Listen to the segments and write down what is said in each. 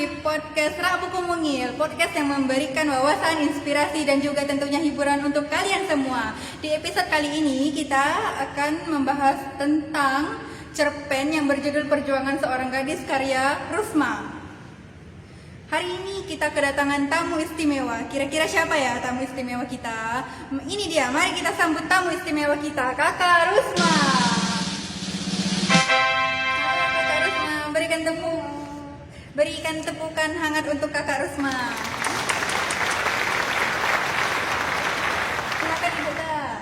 di podcast Rabu Kumungil, podcast yang memberikan wawasan, inspirasi, dan juga tentunya hiburan untuk kalian semua. Di episode kali ini kita akan membahas tentang cerpen yang berjudul Perjuangan Seorang Gadis karya Rusma. Hari ini kita kedatangan tamu istimewa. Kira-kira siapa ya tamu istimewa kita? Ini dia, mari kita sambut tamu istimewa kita, Kakak Rusma. Halo Kakak Rusma, berikan tepukan hangat untuk Kakak Rusma. Silakan Ibu Kak.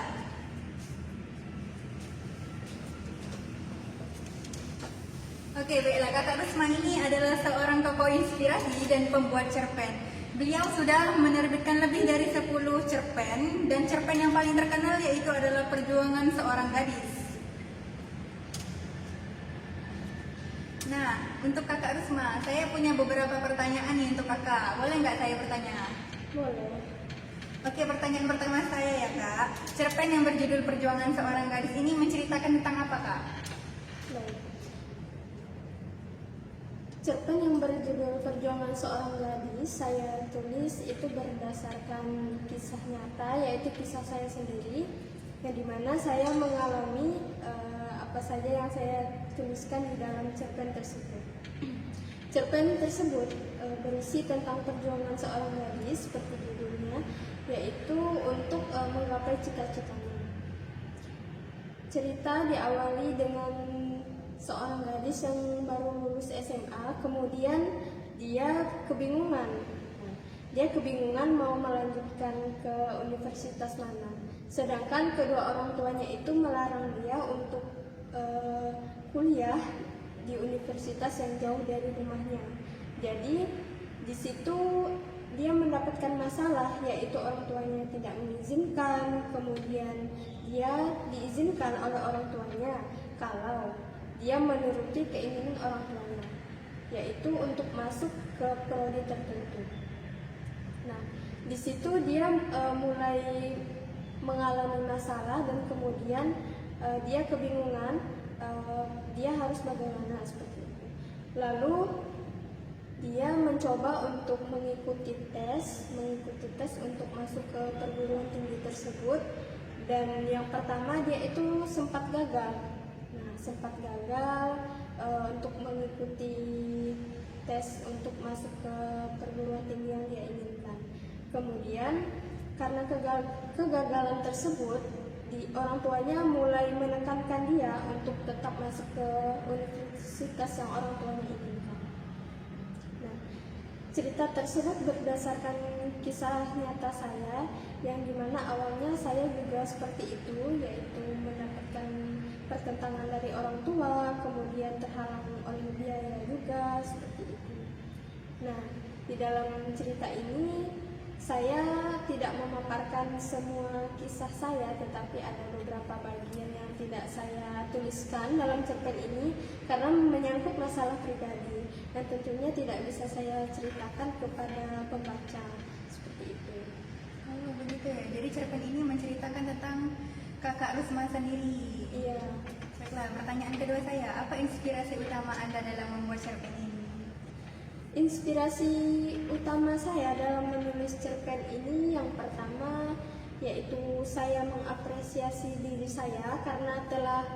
Oke, baiklah, Kakak Rusma ini adalah seorang tokoh inspirasi dan pembuat cerpen. Beliau sudah menerbitkan lebih dari 10 cerpen, dan cerpen yang paling terkenal yaitu adalah Perjuangan Seorang Gadis. Nah, untuk Kakak Rusma, saya punya beberapa pertanyaan nih untuk Kakak. Boleh nggak saya bertanya? Boleh. Oke, pertanyaan pertama saya ya Kak. Cerpen yang berjudul Perjuangan Seorang Gadis ini menceritakan tentang apa Kak? Baik. Cerpen yang berjudul Perjuangan Seorang Gadis saya tulis itu berdasarkan kisah nyata, yaitu kisah saya sendiri, yang dimana saya mengalami apa saja yang saya tuliskan di dalam cerpen tersebut. Cerpen tersebut berisi tentang perjuangan seorang gadis seperti judulnya, yaitu untuk menggapai cita-citanya. Cerita diawali dengan seorang gadis yang baru lulus SMA, kemudian dia kebingungan. Dia kebingungan mau melanjutkan ke universitas mana, sedangkan kedua orang tuanya itu melarang dia untuk kuliah di universitas yang jauh dari rumahnya. Jadi di situ dia mendapatkan masalah, yaitu orang tuanya tidak mengizinkan, kemudian dia diizinkan oleh orang tuanya kalau dia menuruti keinginan orang tuanya, yaitu untuk masuk ke prodi tertentu. Nah, di situ dia mulai mengalami masalah dan kemudian dia kebingungan, dia harus bagaimana seperti itu. Lalu dia mencoba untuk mengikuti tes untuk masuk ke perguruan tinggi tersebut, dan yang pertama dia itu sempat gagal. Untuk mengikuti tes untuk masuk ke perguruan tinggi yang dia inginkan. Kemudian karena kegagalan tersebut, orang tuanya mulai menekankan dia untuk tetap masuk ke universitas yang orang tuanya inginkan. Nah, cerita tersebut berdasarkan kisah nyata saya, yang dimana awalnya saya juga seperti itu, yaitu mendapatkan pertentangan dari orang tua, kemudian terhalang oleh biaya juga, seperti itu. Nah, di dalam cerita ini saya tidak memaparkan semua kisah saya, tetapi ada beberapa bagian yang tidak saya tuliskan dalam cerpen ini karena menyangkut masalah pribadi dan tentunya tidak bisa saya ceritakan kepada pembaca, seperti itu. Oh begitu ya, jadi cerpen ini menceritakan tentang Kakak Rusma sendiri. Iya. Baiklah, pertanyaan kedua saya, apa inspirasi utama Anda dalam membuat cerpen ini? Inspirasi utama saya dalam menulis cerpen ini yang pertama yaitu saya mengapresiasi diri saya karena telah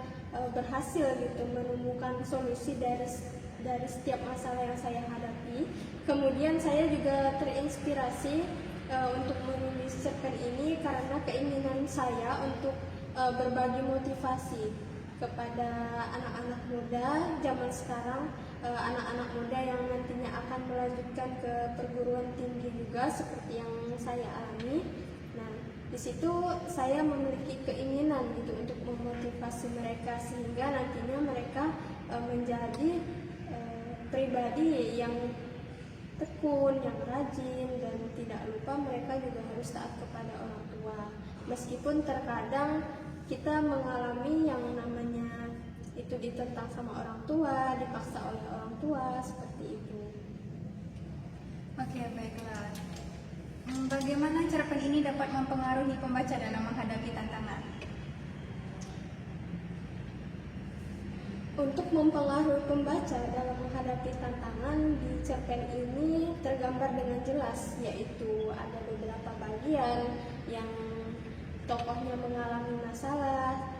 berhasil gitu menemukan solusi dari setiap masalah yang saya hadapi. Kemudian saya juga terinspirasi untuk menulis cerpen ini karena keinginan saya untuk berbagi motivasi kepada anak-anak muda zaman sekarang, anak-anak muda yang nantinya akan melanjutkan ke perguruan tinggi juga seperti yang saya alami. Nah, di situ saya memiliki keinginan gitu untuk memotivasi mereka sehingga nantinya mereka menjadi pribadi yang tekun, yang rajin, dan tidak lupa mereka juga harus taat kepada orang tua. Meskipun terkadang kita mengalami yang namanya itu ditentang sama orang tua, dipaksa oleh orang tua, seperti itu. Oke, baiklah. Bagaimana cerpen ini dapat mempengaruhi pembaca dalam menghadapi tantangan? untuk mempengaruhi pembaca dalam menghadapi tantangan di cerpen ini tergambar dengan jelas, yaitu ada beberapa bagian yang tokohnya mengalami masalah,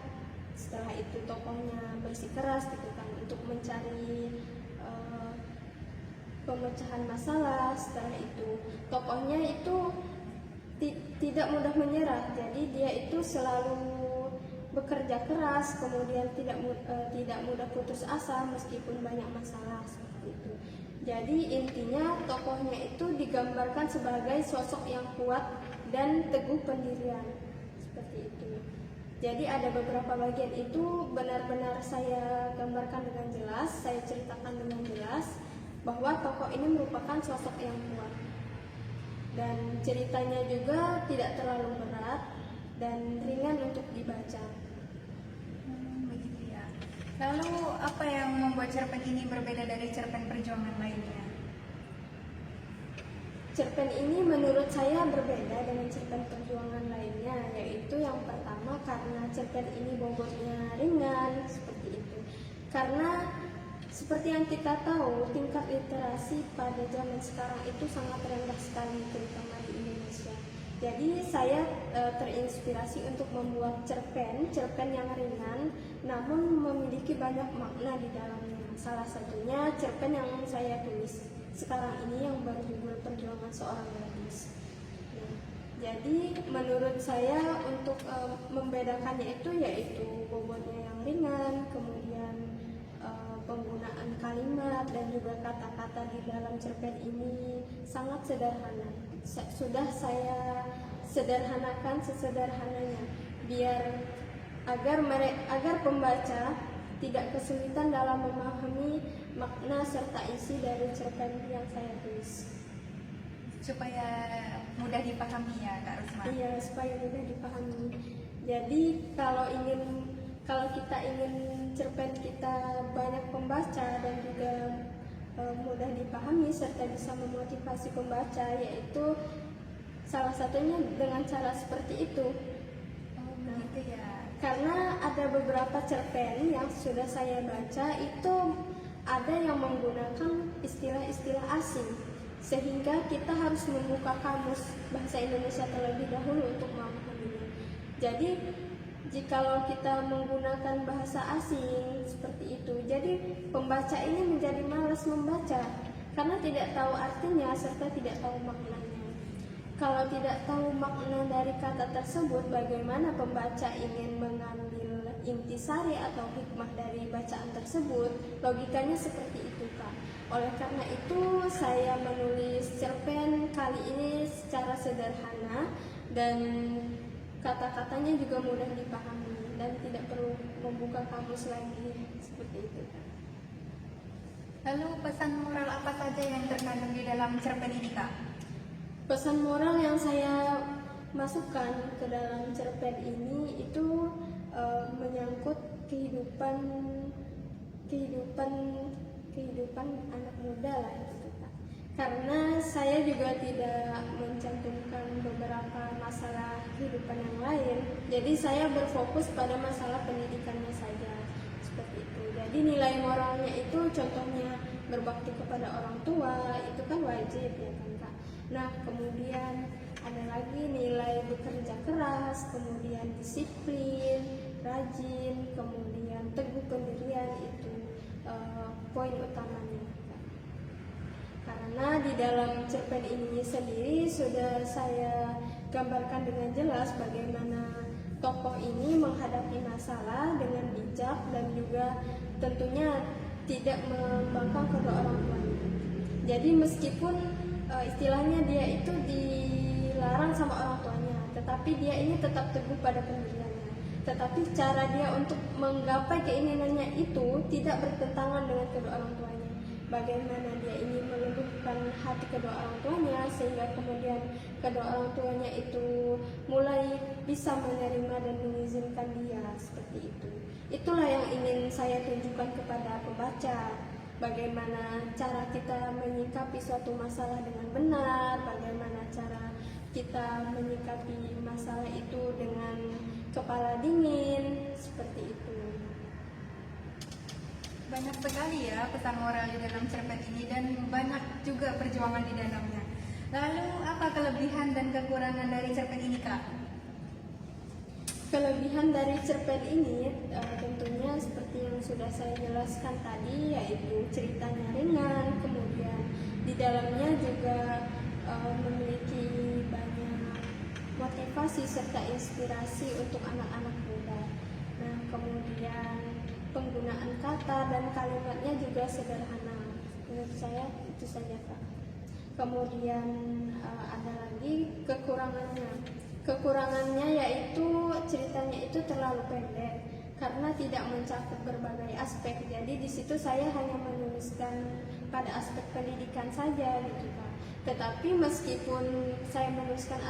setelah itu tokohnya bersikeras gitu kan untuk mencari pemecahan masalah. Setelah itu tokohnya itu tidak mudah menyerah, jadi dia itu selalu bekerja keras, kemudian tidak mudah putus asa meskipun banyak masalah seperti itu. Jadi intinya tokohnya itu digambarkan sebagai sosok yang kuat dan teguh pendirian seperti itu. Jadi ada beberapa bagian itu benar-benar saya gambarkan dengan jelas, saya ceritakan dengan jelas bahwa tokoh ini merupakan sosok yang kuat. Dan ceritanya juga tidak terlalu berat dan ringan untuk dibaca. Begitu ya. Lalu apa yang membuat cerpen ini berbeda dari cerpen perjuangan lainnya? Cerpen ini menurut saya berbeda dengan cerpen perjuangan lainnya, yaitu yang pertama karena cerpen ini bobotnya ringan seperti itu. Karena seperti yang kita tahu, tingkat literasi pada zaman sekarang itu sangat rendah sekali, terutama di Indonesia. Jadi saya terinspirasi untuk membuat cerpen yang ringan, namun memiliki banyak makna di dalamnya. Salah satunya cerpen yang saya tulis sekarang ini yang berjudul Perjuangan Seorang Gadis. Nah, jadi menurut saya untuk membedakannya itu yaitu bobotnya yang ringan, kemudian penggunaan kalimat dan juga kata-kata di dalam cerpen ini sangat sederhana. Sudah saya sederhanakan sesederhananya biar agar pembaca tidak kesulitan dalam memahami makna serta isi dari cerpen yang saya tulis. Supaya mudah dipahami ya Kak Rusma? Iya, supaya mudah dipahami. Jadi kalau kita ingin cerpen kita banyak pembaca dan juga mudah dipahami serta bisa memotivasi pembaca, yaitu salah satunya dengan cara seperti itu. Begitu ya. Karena ada beberapa cerpen yang sudah saya baca itu ada yang menggunakan istilah-istilah asing, sehingga kita harus membuka kamus bahasa Indonesia terlebih dahulu untuk memahaminya. Jadi jikalau kita menggunakan bahasa asing seperti itu, jadi pembaca ini menjadi malas membaca karena tidak tahu artinya serta tidak tahu maknanya. Kalau tidak tahu makna dari kata tersebut, bagaimana pembaca ingin mengambil intisari atau hikmah dari bacaan tersebut? Logikanya seperti itu, Kak. Oleh karena itu, saya menulis cerpen kali ini secara sederhana dan kata-katanya juga mudah dipahami dan tidak perlu membuka kamus lagi seperti itu. Lalu pesan moral apa saja yang terkandung di dalam cerpen ini Kak? Pesan moral yang saya masukkan ke dalam cerpen ini itu menyangkut kehidupan anak muda lah gitu, Kak. Karena saya juga tidak mencantumkan beberapa masalah kehidupan yang lain, jadi saya berfokus pada masalah pendidikannya saja seperti itu. Jadi nilai moralnya itu contohnya berbakti kepada orang tua itu kan wajib ya kan, Kak. Nah, kemudian ada lagi nilai bekerja keras, kemudian disiplin, rajin, kemudian teguh pendirian itu poin utamanya. Karena di dalam cerpen ini sendiri sudah saya gambarkan dengan jelas bagaimana tokoh ini menghadapi masalah dengan bijak dan juga tentunya tidak membangkang kedua orang tuanya. Jadi meskipun istilahnya dia itu dilarang sama orang tuanya, tetapi dia ini tetap teguh pada pendiriannya. Tetapi cara dia untuk menggapai keinginannya itu tidak bertentangan dengan kedua orang tuanya. Bagaimana dia ingin meluluhkan hati kedua orang tuanya sehingga kemudian kedua orang tuanya itu mulai bisa menerima dan mengizinkan dia seperti itu. Itulah yang ingin saya tunjukkan kepada pembaca. Bagaimana cara kita menyikapi suatu masalah dengan benar, bagaimana cara kita menyikapi masalah itu dengan kepala dingin, seperti itu. Banyak sekali ya pesan moral di dalam cerpen ini dan banyak juga perjuangan di dalamnya. Lalu apa kelebihan dan kekurangan dari cerpen ini, Kak? Kelebihan dari cerpen ini tentunya seperti yang sudah saya jelaskan tadi, yaitu ceritanya ringan, kemudian di dalamnya juga memiliki banyak motivasi serta inspirasi untuk anak-anak muda. Nah, kemudian penggunaan kata dan kalimatnya juga sederhana. Menurut saya itu saja, Kak. Kemudian ada lagi kekurangannya. Kekurangannya yaitu ceritanya itu terlalu pendek karena tidak mencakup berbagai aspek. Jadi di situ saya hanya menuliskan pada aspek pendidikan saja gitu, Kak. Tetapi meskipun saya menuliskan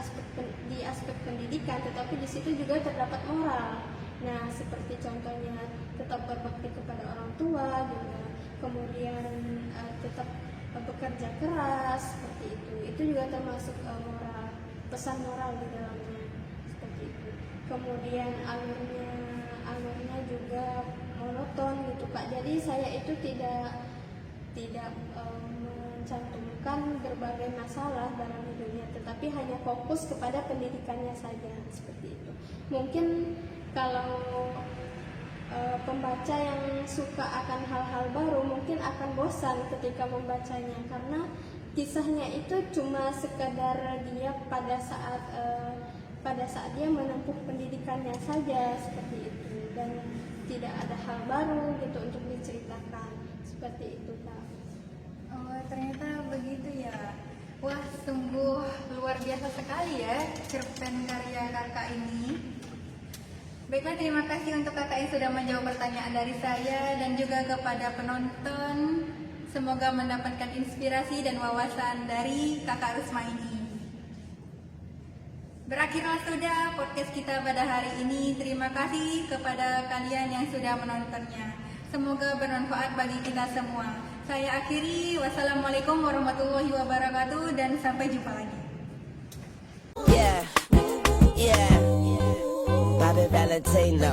di aspek pendidikan, tetapi di situ juga terdapat moral. Nah, seperti contohnya tetap berbakti kepada orang tua juga, kemudian tetap bekerja keras seperti itu. Itu juga termasuk moral, pesan moral di dalamnya seperti itu. Kemudian alurnya juga monoton gitu, Kak. Jadi saya itu tidak mencantumkan berbagai masalah dalam hidupnya, tetapi hanya fokus kepada pendidikannya saja seperti itu. Mungkin kalau pembaca yang suka akan hal-hal baru mungkin akan bosan ketika membacanya, karena kisahnya itu cuma sekedar dia pada saat dia menempuh pendidikannya saja seperti itu, dan tidak ada hal baru gitu untuk diceritakan seperti itu, Kak. Oh, ternyata begitu ya. Wah, sungguh luar biasa sekali ya cerpen karya kakak ini. Baiklah, terima kasih untuk kakak yang sudah menjawab pertanyaan dari saya dan juga kepada penonton. Semoga mendapatkan inspirasi dan wawasan dari kakak Rusma ini. Berakhirlah sudah podcast kita pada hari ini. Terima kasih kepada kalian yang sudah menontonnya. Semoga bermanfaat bagi kita semua. Saya akhiri. Wassalamualaikum warahmatullahi wabarakatuh dan sampai jumpa lagi. Yeah, Bobby Valentino.